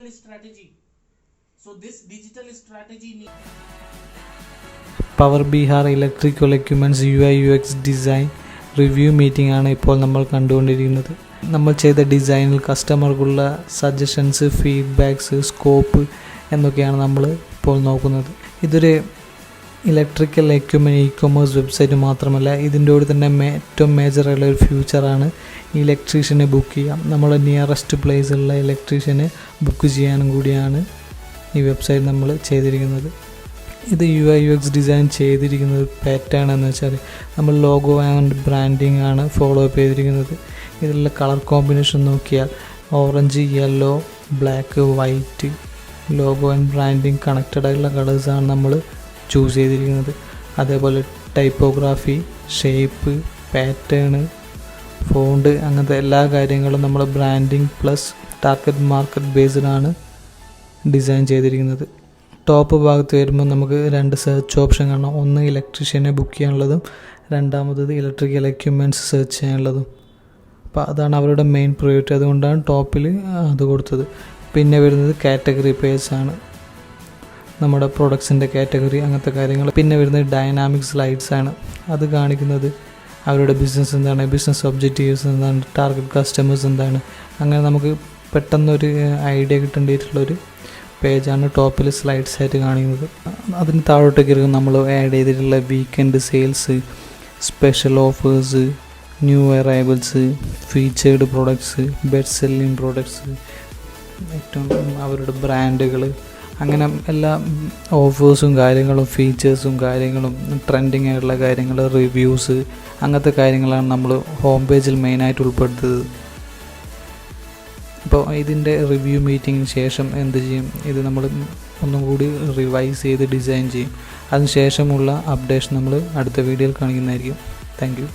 strategy. So this digital strategy power Bihar electrical equipments UI/UX design review meeting ആണ് ഇപ്പോൾ നമ്മൾ കണ്ടുകൊണ്ടിരിക്കുന്നത്. നമ്മൾ ചെയ്ത ഡിസൈനിൽ കസ്റ്റമർക്കുള്ള സജഷൻസ്, ഫീഡ്ബാക്സ്, സ്കോപ്പ് എന്നൊക്കെയാണ് നമ്മൾ ഇപ്പോൾ നോക്കുന്നത്. ഇതൊരു ഇലക്ട്രിക്കൽ എക്യുപ്മെൻറ്റ് ഇ-കൊമേഴ്സ് വെബ്സൈറ്റ് മാത്രമല്ല, ഇതിൻ്റെ കൂടെ തന്നെ ഏറ്റവും മേജറായുള്ള ഒരു ഫ്യൂച്ചറാണ് ഇലക്ട്രീഷ്യനെ ബുക്ക് ചെയ്യാം. നമ്മൾ നിയറസ്റ്റ് പ്ലേസുള്ള ഇലക്ട്രീഷ്യനെ ബുക്ക് ചെയ്യാനും കൂടിയാണ് ഈ വെബ്സൈറ്റ് നമ്മൾ ചെയ്തിരിക്കുന്നത്. ഇത് UI/UX ഡിസൈൻ ചെയ്തിരിക്കുന്നത് പാറ്റേൺ എന്ന് വെച്ചാൽ നമ്മൾ ലോഗോ ആൻഡ് ബ്രാൻഡിങ് ആണ് ഫോളോ അപ്പ് ചെയ്തിരിക്കുന്നത്. ഇതിലുള്ള കളർ കോമ്പിനേഷൻ നോക്കിയാൽ orange, yellow, black, white logo and branding connected ആയിട്ടുള്ള കളേഴ്സാണ് നമ്മൾ ചൂസ് ചെയ്തിരിക്കുന്നത്. അതേപോലെ ടൈപ്പോഗ്രാഫി, ഷേപ്പ്, പാറ്റേണ്, ഫോണ്ട് അങ്ങനത്തെ എല്ലാ കാര്യങ്ങളും നമ്മൾ ബ്രാൻഡിങ് പ്ലസ് ടാർഗറ്റ് മാർക്കറ്റ് ബേസ്ഡാണ് ഡിസൈൻ ചെയ്തിരിക്കുന്നത്. ടോപ്പ് ഭാഗത്ത് വരുമ്പോൾ നമുക്ക് 2 സെർച്ച് ഓപ്ഷൻ കാണാം. ഒന്ന് ഇലക്ട്രീഷ്യനെ ബുക്ക് ചെയ്യാനുള്ളതും രണ്ടാമത്തത് ഇലക്ട്രിക്കൽ എക്യുപ്മെൻറ്റ്സ് സെർച്ച് ചെയ്യാനുള്ളതും. അപ്പോൾ അതാണ് അവരുടെ മെയിൻ പ്രയോറിറ്റി, അതുകൊണ്ടാണ് ടോപ്പിൽ അത് കൊടുത്തത്. പിന്നെ വരുന്നത് കാറ്റഗറി പേജ് ആണ്, നമ്മുടെ പ്രൊഡക്ട്സിൻ്റെ കാറ്റഗറി അങ്ങനത്തെ കാര്യങ്ങൾ. പിന്നെ വരുന്നത് ഡൈനാമിക് സ്ലൈഡ്സ് ആണ്, അത് കാണിക്കുന്നത് അവരുടെ ബിസിനസ് എന്താണ്, ബിസിനസ് ഒബ്ജക്റ്റീവ്സ് എന്താണ്, ടാർഗറ്റ് കസ്റ്റമേഴ്സ് എന്താണ്. അങ്ങനെ നമുക്ക് പെട്ടെന്നൊരു ഐഡിയ കിട്ടേണ്ടിയിട്ടുള്ളൊരു പേജാണ് ടോപ്പിൽ സ്ലൈഡ്സ് ആയിട്ട് കാണിക്കുന്നത്. അതിന് താഴോട്ടേക്ക് ഇറങ്ങും നമ്മൾ ആഡ് ചെയ്തിട്ടുള്ള weekend sales, special offers, new arrivals, featured products, best selling products, ഏറ്റവും അവരുടെ ബ്രാൻഡുകൾ, അങ്ങനെ എല്ലാ ഓഫേഴ്സും കാര്യങ്ങളും ഫീച്ചേഴ്സും കാര്യങ്ങളും ട്രെൻഡിങ് ആയിട്ടുള്ള കാര്യങ്ങൾ, റിവ്യൂസ് അങ്ങനത്തെ കാര്യങ്ങളാണ് നമ്മൾ ഹോം പേജിൽ മെയിനായിട്ട് ഉൾപ്പെടുത്തത്. അപ്പോൾ ഇതിൻ്റെ റിവ്യൂ മീറ്റിങ്ങിന് ശേഷം എന്ത് ചെയ്യും, ഇത് നമ്മൾ ഒന്നും കൂടി റിവൈസ് ചെയ്ത് ഡിസൈൻ ചെയ്യും. അതിന് ശേഷമുള്ള അപ്ഡേഷൻ നമ്മൾ അടുത്ത വീഡിയോയിൽ കാണിക്കുന്നതായിരിക്കും. Thank you.